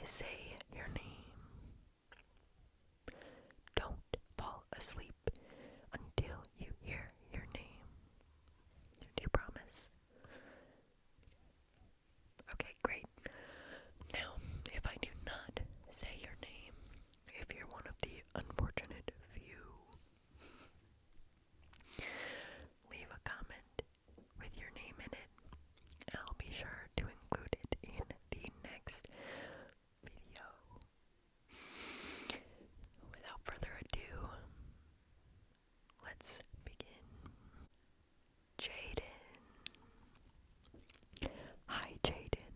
say your name. Don't fall asleep until you hear your name. Do you promise? Okay, great. Now, if I do not say your name, if you're one of the unfortunate few, leave a comment with your name in it, and I'll be sure to include it in the next video. Without further ado, let's begin. Jaden. Hi, Jaden.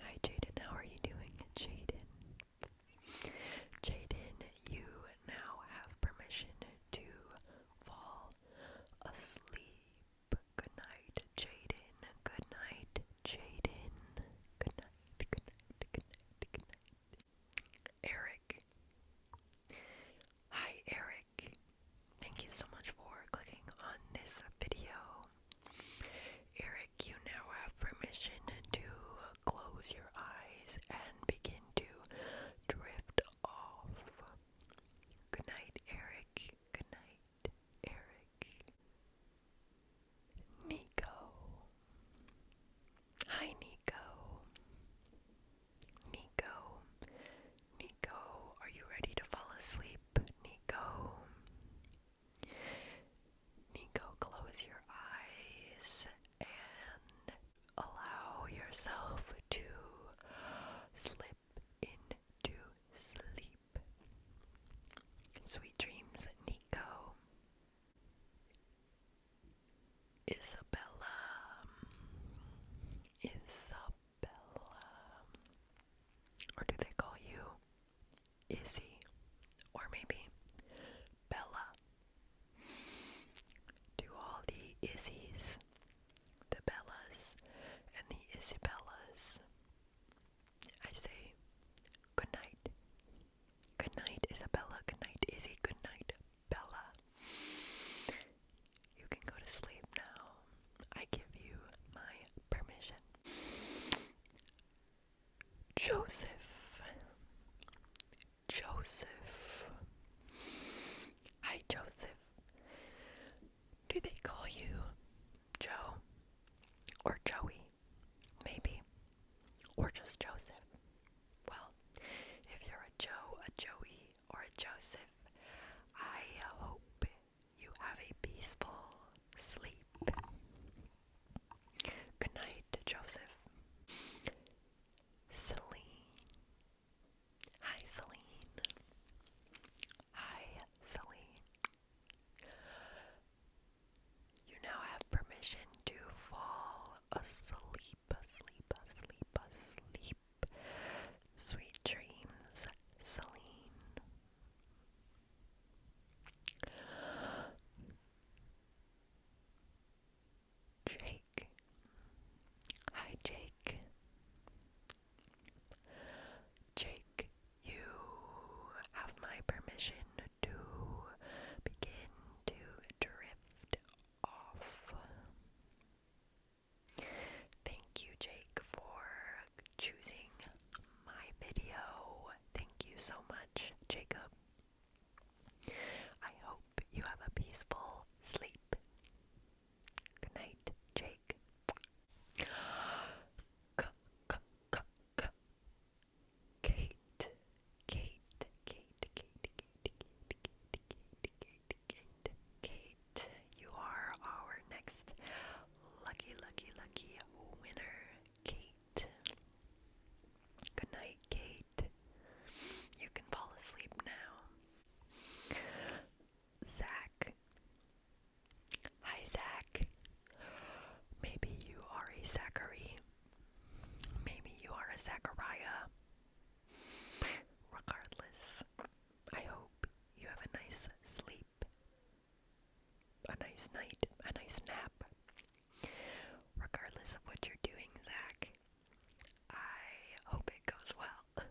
Hi, Jaden. How are you doing, Jaden? Jaden, you now have permission to fall asleep. Good night, Jaden. Good night, Jaden. Good night, good night, good night, good night. Eric. Hi, Eric. Thank you so much for clicking on this video. Eric, you now have permission to close your eyes and begin to drift off. Good night, Eric. Good night, Eric. Nico. Hi, Nico. Nico. Nico, are you ready to fall asleep? Nico. Nico, close your eyes and allow yourself to slip into sleep. Sweet dreams, Nico. Isabella. Isabella. Or do they call you Izzy? Or maybe Bella? To all the Izzies, the Bellas, and the Isabellas, I say good night. Good night, Isabella. Good night, Izzy. Good night, Bella. You can go to sleep now. I give you my permission. Joseph. Joseph. Hi, Joseph. Do they call you Joe? Or Joey? Maybe. Or just Joseph? Well, if you're a Joe, a Joey, or a Joseph, I hope you have a peaceful sleep. Good night, Joseph. Celine. Hi, Celine. Hi, Celine. You now have permission to fall asleep, asleep, asleep, asleep. Sweet dreams, Celine. Jake. Hi, Jake. Jake, you have my permission to begin to drift off. Thank you, Jake, for choosing my video. Thank you so much, Jacob. I hope you have a peaceful sleep. Good night, Jake. Kate, Kate, Kate, Kate, you are our next lucky winner, Kate. Good night, Kate. You can fall asleep now. Zach. Hi, Zach. Maybe you are a Zachary. Maybe you are a Zachariah. Regardless, I hope you have a nice sleep, a nice night, a nice nap. Regardless of what you're doing, Zach, I hope it goes well.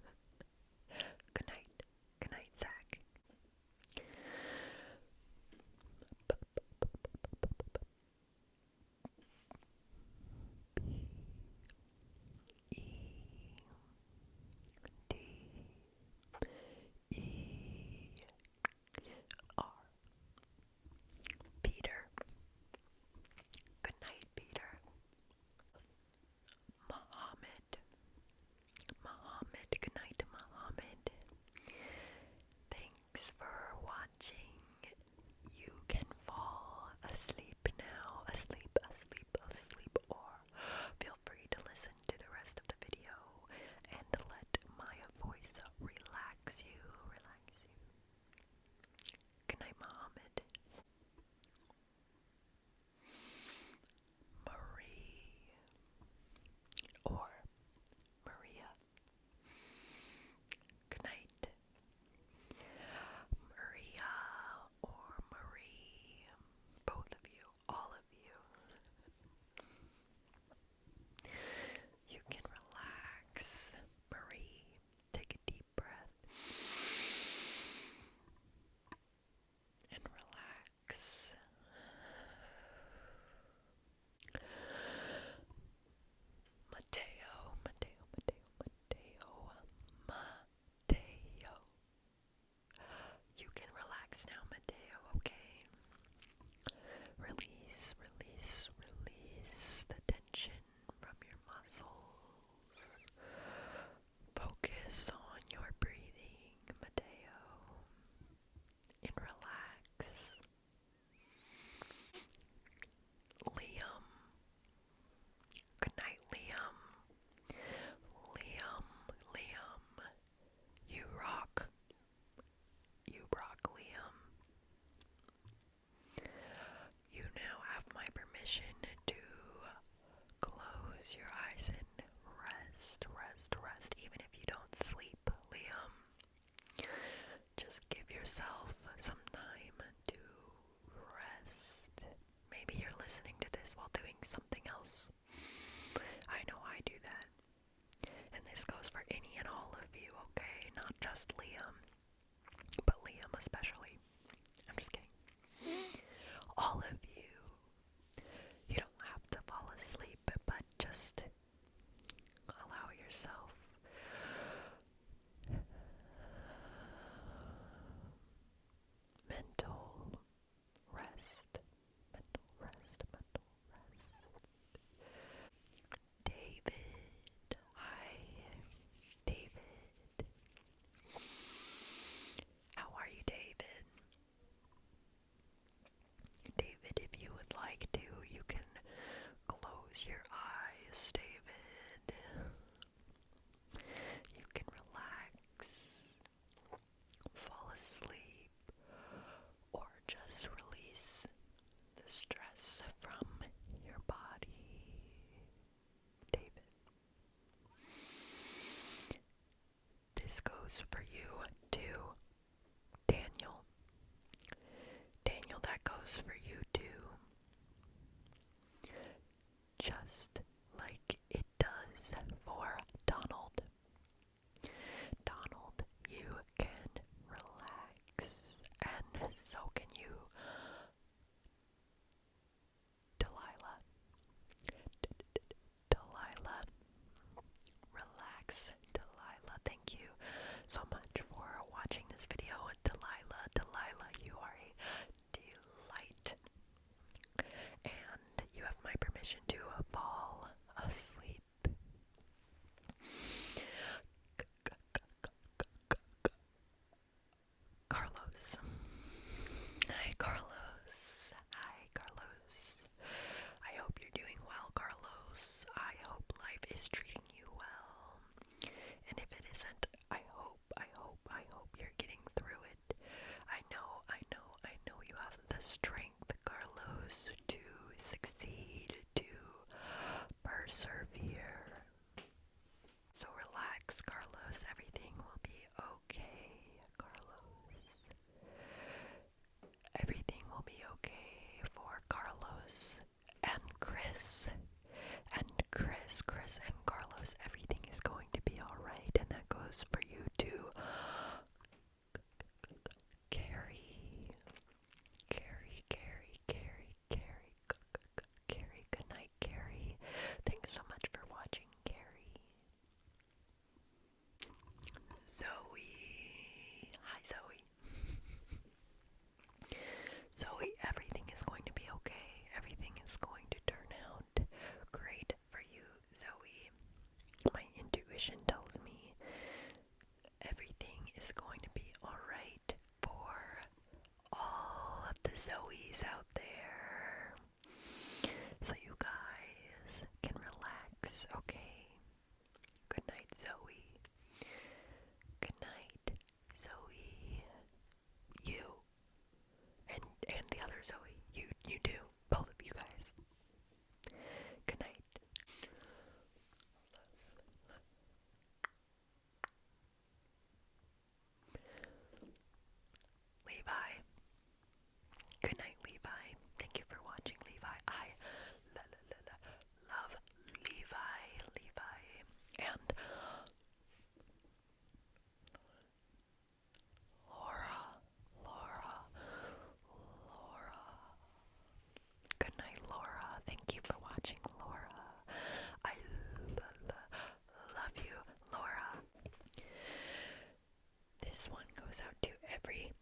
Good night, Zach. yourself some time to rest. Maybe you're listening to this while doing something else. I know I do that. And this goes for any and all of you, okay? Not just Liam, but Liam especially. I'm just kidding. All of you. You don't have to fall asleep, but just allow yourself mental rest. Mental rest. Mental rest. David. Hi, David. How are you, David? David, if you would like to, you can close your eyes, David. You can relax, fall asleep, or just release the stress from your body. David, this goes for you too. Daniel. Daniel, that goes for you too. Just like it does for Donald. Donald, you can relax, and so can you, Delilah. Delilah, relax, Delilah. Thank you so much for watching this video. Delilah, you are a delight, and you have my permission to fall asleep. Carlos. Hi, Carlos. Hi, Carlos. I hope you're doing well, Carlos. I hope life is treating you well. And if it isn't, I hope you're getting through it. I know you have the strength, Carlos, to succeed, to persevere. So relax, Carlos. Everything will be okay, Carlos. Everything will be okay for Carlos and Chris. And Chris and Carlos. Everything is going to be alright. And that goes for you too. Carrie. Good night, Carrie. Thanks so much for watching, Carrie. Zoe. Hi, Zoe. Zoe, everything is going to be okay. Everything is going to turn out great for you, Zoe. My intuition tells me everything is going to be alright for all of the Zoes out there. So you guys can relax, okay? Good night, Zoe. Good night, Zoe. You and the other Zoe. You do. Both of you guys. Good night. Levi. Good night, Levi. Thank you for watching, Levi. I love Levi. And Laura. Good night, Laura. Thank you for watching, Laura. I love you, Laura. This one goes out to every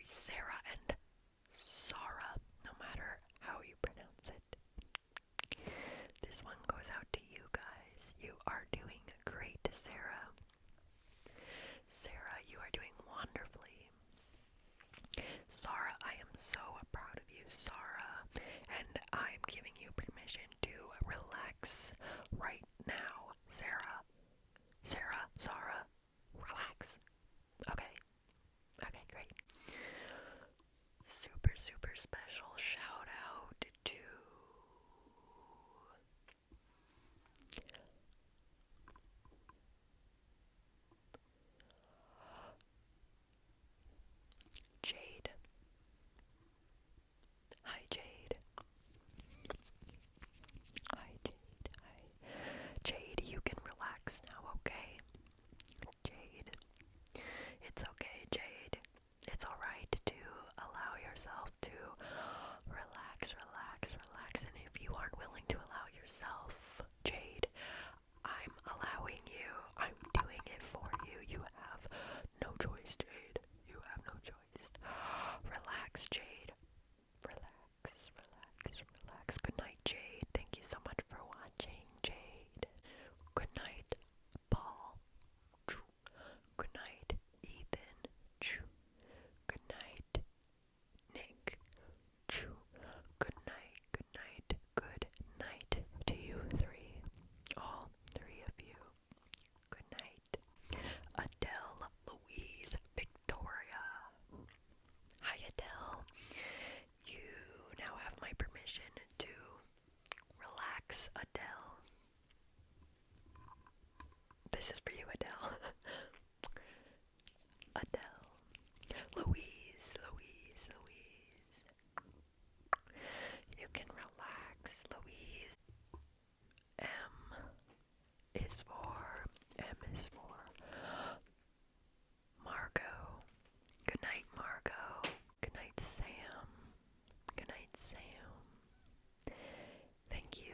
Sarah and Sarah, no matter how you pronounce it. This one goes out to you guys. You are doing great, Sarah. Sarah, you are doing wonderfully. Sarah, I am so proud of you, Sarah, and I'm giving you permission to relax right now, Sarah. Sarah, relax. Okay, great. Super special shout out to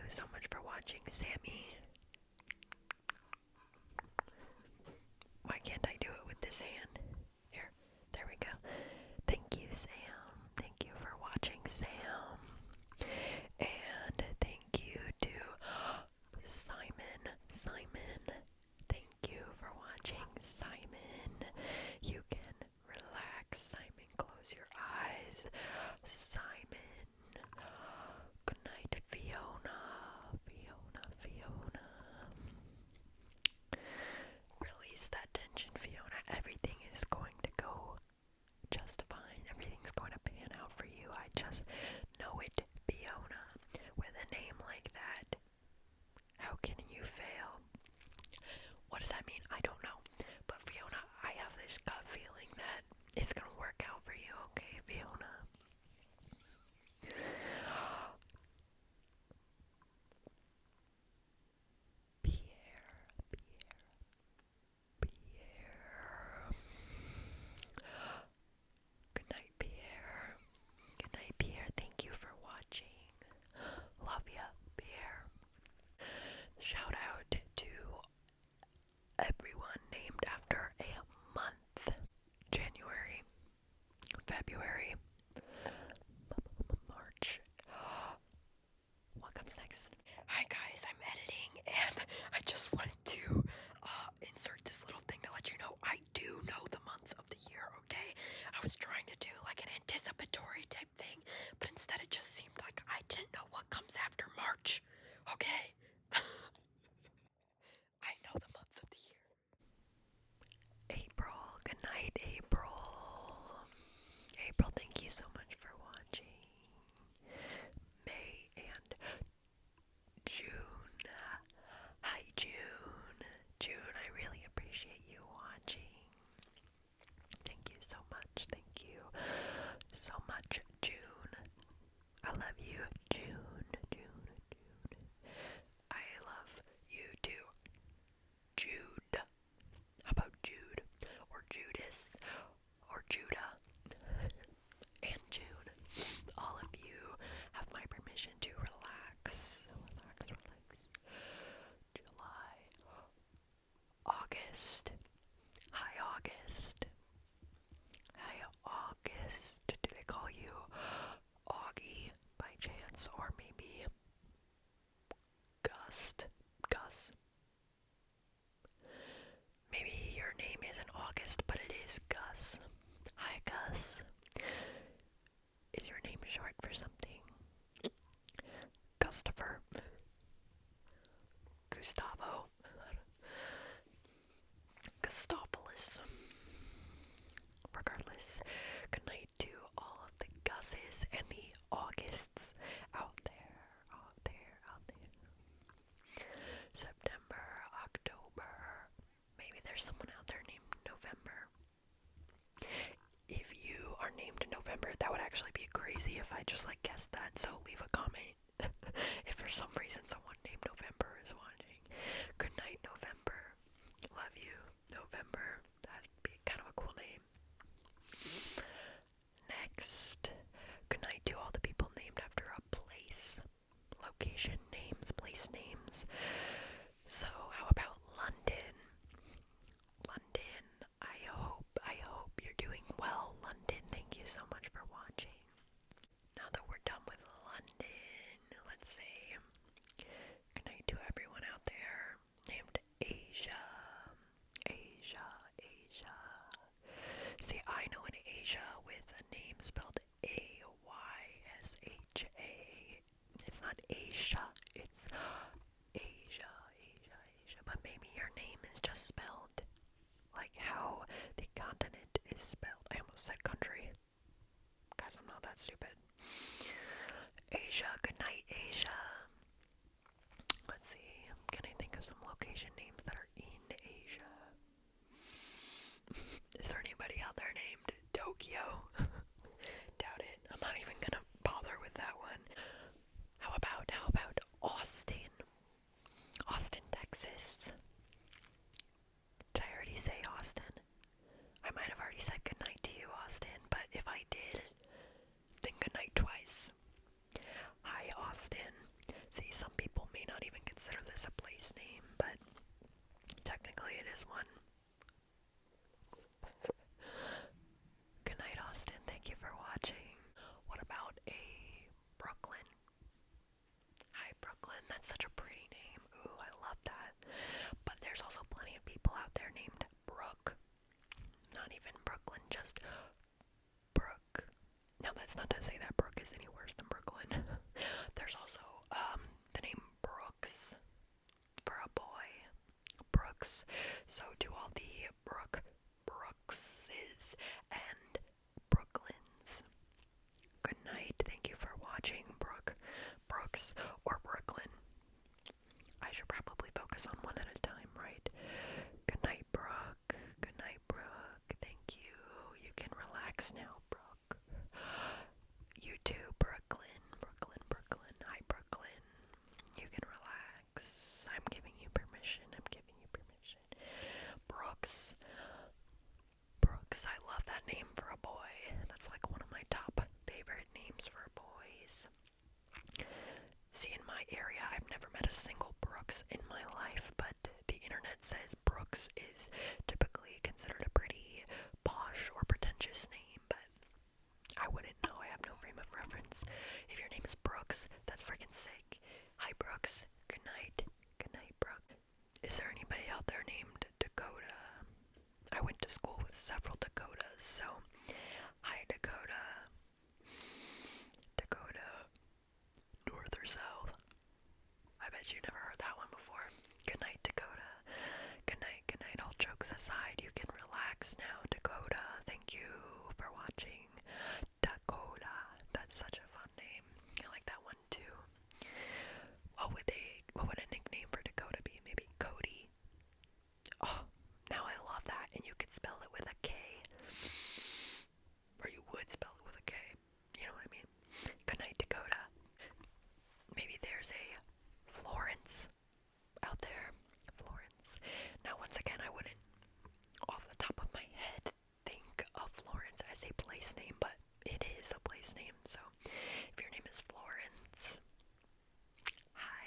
so much for watching, Sammy. Why can't I do it with this hand? Here, there we go. Thank you, Sam. Thank you for watching, Sam. And thank you to Simon. Simon. Thank you for watching, Simon. You can relax, Simon. Close your eyes, Simon. Good night, Fiona. Fiona, Fiona. Release that tension, Fiona. Everything is going to go just fine. Everything's going to pan out for you. I just know it, Fiona. With a name like that, how can you fail? What does that mean? I don't know. But Fiona, I have this gut feeling that it's going to work out for you, okay, Fiona? Pierre. Good night, Pierre. Good night, Pierre. Thank you for watching. Love ya, Pierre. Shout out to everyone named after a month. January, February, March. What comes next? Hi guys, I'm editing and I just wanted to insert this little thing to let you know I do know the months of the year, okay? I was trying to do like an anticipatory type thing, but instead it just seemed like I didn't know what comes after March, okay? I know the months of the year. April, good night, April. April, thank you so much for watching. May and June. Hi, June. June, I really appreciate you watching. Thank you so much. Thank you so much, June. I love you, June. June, June. I love you too, Jude. How about Jude? Or Judas? Or Judah? And June. All of you have my permission to relax. Relax, relax. July. August. Hi, August. Hi, August. Do they call you Augie by chance? Or maybe Gust? Gus? Maybe your name isn't August, but it is Gus. Hi, Gus. Is your name short for something? Gustafer. Gustavo. Gustavulus. Regardless, good night to all of the Gusses and the Augusts out there, out there, out there. September, October. Maybe there's someone out there named November. If you are named in November, that would actually be crazy if I just like guessed that, so leave a comment if for some reason someone named November is watching. Good night, November. Love you, November. That'd be kind of a cool name. Next, good night to all the people named after a place. Location names, place names. So, how about London? London, I hope you're doing well, London. Thank you so much for watching. Now that we're done with London, let's see. Good night to everyone out there named Asia. Asia, Asia. See, I know an Asia with a name spelled A-Y-S-H-A. It's not Asia, it's Asia, Asia, Asia. But maybe your name is just spelled like how the continent is spelled. I almost said country. Guys, I'm not that stupid. Asia, good night, Asia. Let's see, can I think of some location names that are in Asia? Is there anybody out there named Tokyo? Doubt it. I'm not even gonna bother with that one. How about Austin? Austin, Texas. Did I already say Austin? I might have already said goodnight to you, Austin, but if I did, then goodnight twice. Hi, Austin. See, some people technically it is one. Good night, Austin. Thank you for watching. What about a Brooklyn? Hi, Brooklyn. That's such a pretty name. Ooh, I love that. But there's also plenty of people out there named Brooke. Not even Brooklyn, just Brooke. Now, that's not to say that Brooke is any worse than Brooklyn. There's also the name Brooks for a boy. Brooks. So to all the Brookses and Brooklyns, good night. Thank you for watching, Brooks, or Brooklyn. I should probably focus on one at a time, right? Good night, Brooke. Good night, Brooke. Thank you. You can relax now, Brooke. You too, Brooklyn. Brooklyn. Hi, Brooklyn. You can relax. I'm giving you permission. Brooks. I love that name for a boy. That's like one of my top favorite names for boys. See, in my area, I've never met a single Brooks in my life, but the internet says Brooks is typically considered a pretty posh or pretentious name, but I wouldn't know. I have no frame of reference. If your name is Brooks, that's freaking sick. Hi, Brooks. Good night. Good night, Brooke. Is there anybody out there named Dakota? I went to school with several Dakotas, so hi, Dakota. Dakota, north or south? I bet you never heard that one before. Good night, Dakota. Good night. All jokes aside, you can relax now, Dakota. Thank you for watching. Dakota. That's such a fun name. I like that one too. What would a nickname for Dakota be? Maybe Cody. Oh, now I love that. And you could spell it with a K. Or you would spell it with a K. You know what I mean? Good night, Dakota. Maybe there's a Florence out there. Florence. Now, once again, I wouldn't, off the top of my head, think of Florence as a place name, but it is a place name. So, if your name is Florence, hi,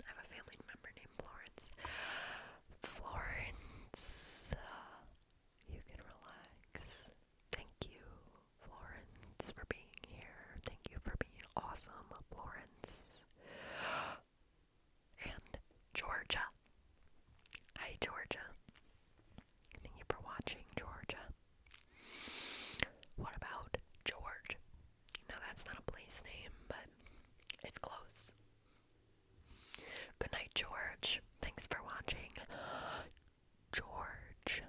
I have a family member named Florence. Florence, you can relax. Thank you, Florence, for being here. Thank you for being awesome, Florence. And Georgia. Hi, Georgia. Thank you for watching, Georgia. What about George? Now, that's not a place name, but it's close. Good night, George. Thanks for watching. George.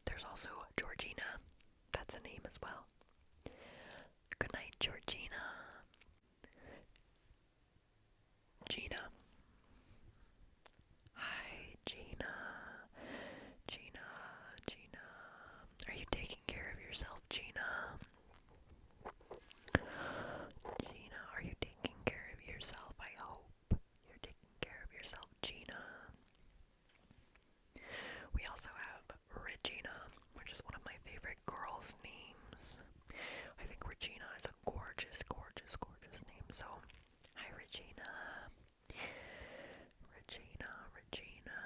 There's also Georgina. That's a name as well. Good night, Georgina. Gina. Hi, Gina. Gina. Are you taking care of yourself, Gina? Gina, are you taking care of yourself? I hope you're taking care of yourself, Gina. We also have Regina, which is one of my favorite girls' names. I think Regina is a gorgeous name. So, hi, Regina. Regina.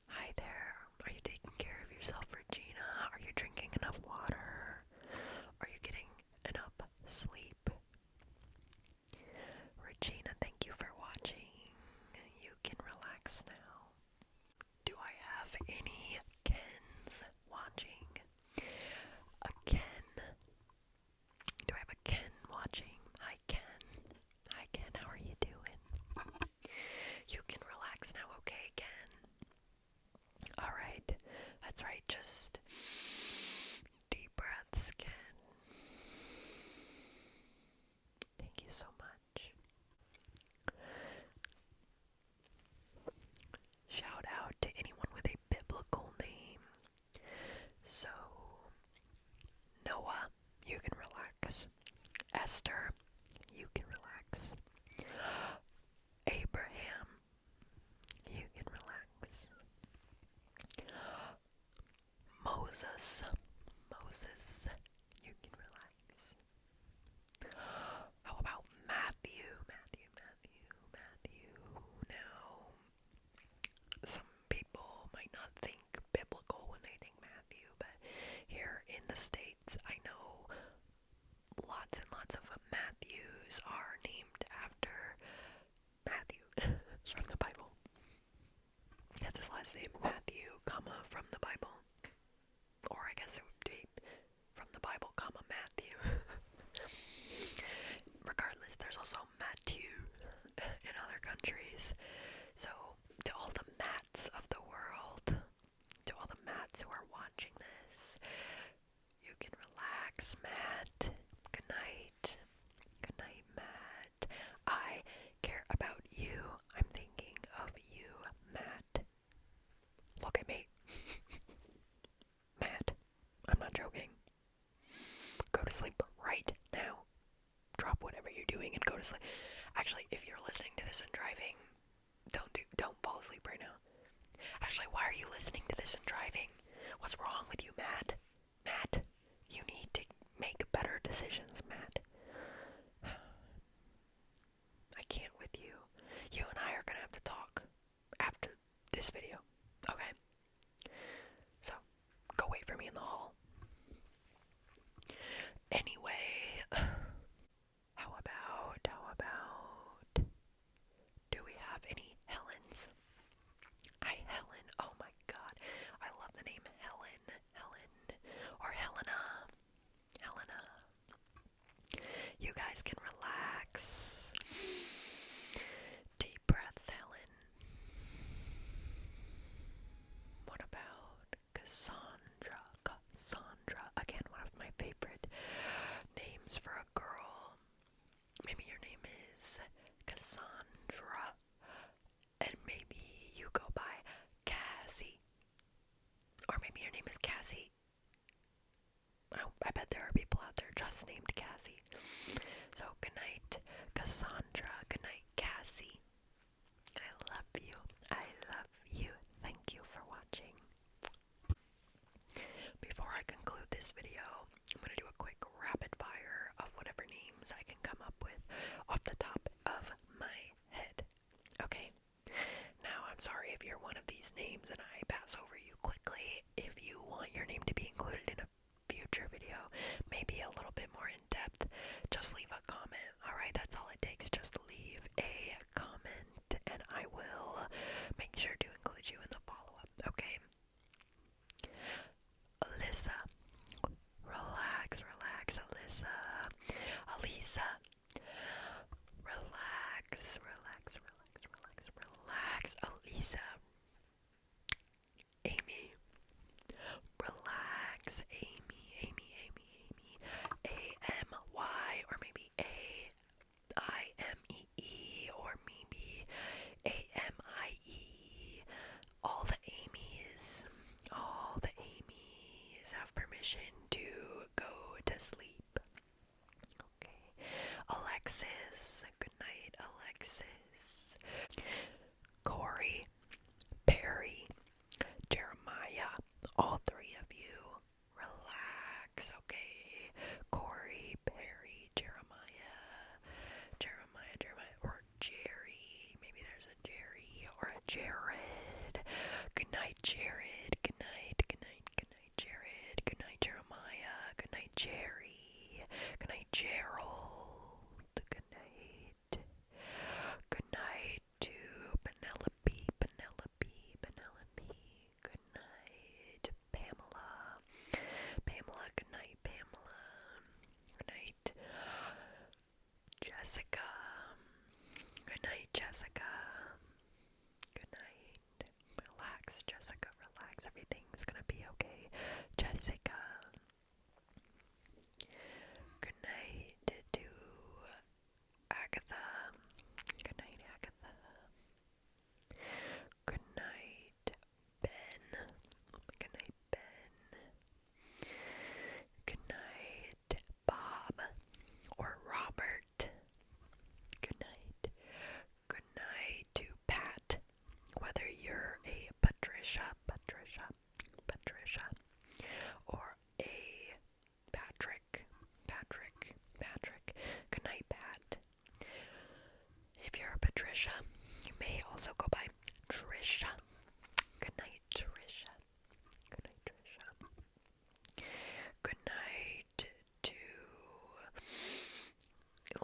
Hi there. Are you taking care of yourself, Regina? Are you drinking enough water? Are you getting enough sleep? Regina, thank you for watching. You can relax now. Do I have any Kens watching? A Ken. Do I have a Ken watching? Hi, Ken. Hi, Ken. How are you doing? You can relax now, okay, Ken? Alright. That's right. Just deep breaths, Ken. Thank you so much. Shout out to anyone with a biblical name. So, Noah, you can relax. Esther, you can relax. Abraham, you can relax. Moses, you can relax. How about Matthew? Now, to sleep right now. Drop whatever you're doing and go to sleep. Actually, if you're listening to this and driving, don't fall asleep right now. Actually, why are you listening to this and driving? What's wrong with you, Matt? Matt, you need to make better decisions, Matt. I can't with you. You and I are gonna have to talk after this video. Okay? So, go wait for me in the hall. Anyway, how about, do we have any Helens? Hi, Helen. Oh my god. I love the name Helen. Helen. Or Helena. Helena. You guys can relax. Deep breaths, Helen. What about Cassandra? Cassandra. Again, one of my favorite names for a girl. Maybe your name is Cassandra. And maybe you go by Cassie. Or maybe your name is Cassie. I bet there are people out there just named Cassie. So, good night, Cassandra. Good night, Cassie. I love you. I love you. Thank you for watching. Before I conclude this video, I'm going to do a quick rapid fire of whatever names I can come up with off the top of my head. Okay? Now, I'm sorry if you're one of these names and I pass over you quickly. If you want your name to be included in a future video, maybe a little bit more in depth, just leave a comment. Alright, that's all it takes. Just leave a comment and I will make sure to include you in the follow-up. Okay? Alyssa. Relax, relax, Alyssa. Alisa. Relax, relax, relax, relax, relax. Alisa. Amy. Relax, Amy, Amy, Amy, Amy. A-M-Y, or maybe A-I-M-E-E, or maybe A-M-I-E. All the Amy's have permission to go to sleep. Okay. Alexis. Good night, Alexis. Corey. Perry. Jeremiah. All three of you. Relax, okay? Corey, Perry, Jeremiah. Or Jerry. Maybe there's a Jerry or a Jared. Good night, Jared. Good night, good night, good night, Jared. Good night, Jeremiah. Good night, Jerry. Good night, Gerald. Good night. Good night to Penelope. Good night, Pamela. Good night, Pamela. Good night, Jessica. Good night, Jessica. Good night. Relax, Jessica, relax. Everything's gonna be okay. Jessica. Good night to Agatha. Good night, Agatha. Good night, Ben. Good night, Ben. Good night, Bob or Robert. Good night. Good night to Pat. Whether you're a Patricia, or a Patrick. Good night, Pat. If you're a Patricia, you may also go by Trisha. Good night, Trisha. Good night, Trisha. Good night to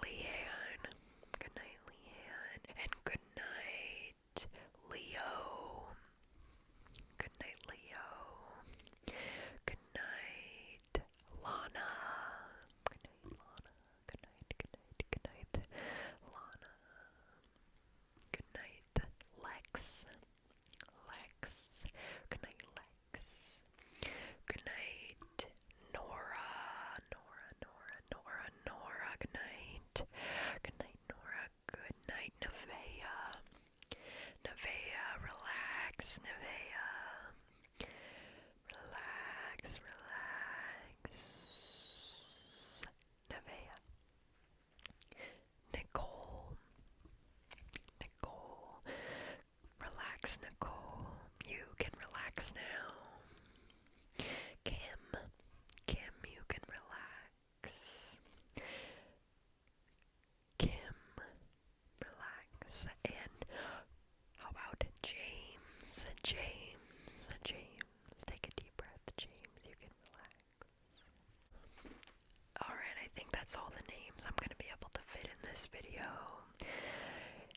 Leanne. Good night, Leanne. And good night, Leo. Good night, Leo. Good night, Lana. Good night, Lana. Good night, Lana. Good night, Lex. relax, Nicole. You can relax now. Kim, you can relax. Kim, relax. And how about James? James, take a deep breath. James, you can relax. Alright, I think that's all the names I'm going to be able to fit in this video.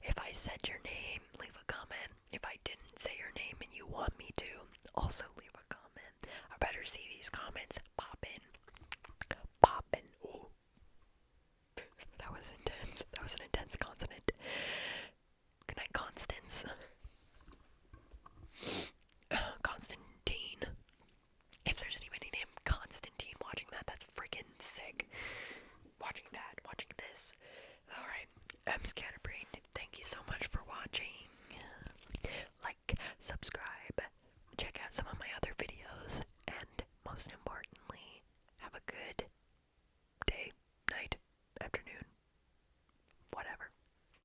If I said your name, leave a comment. If I didn't say your name and you want me to, also leave a comment. I better see these comments poppin'. Ooh. That was intense. That was an intense consonant. Good night, Constance. Constantine. If there's anybody named Constantine watching that, that's freaking sick. Watching this. Alright, I'm Scatterbrained. Thank you so much for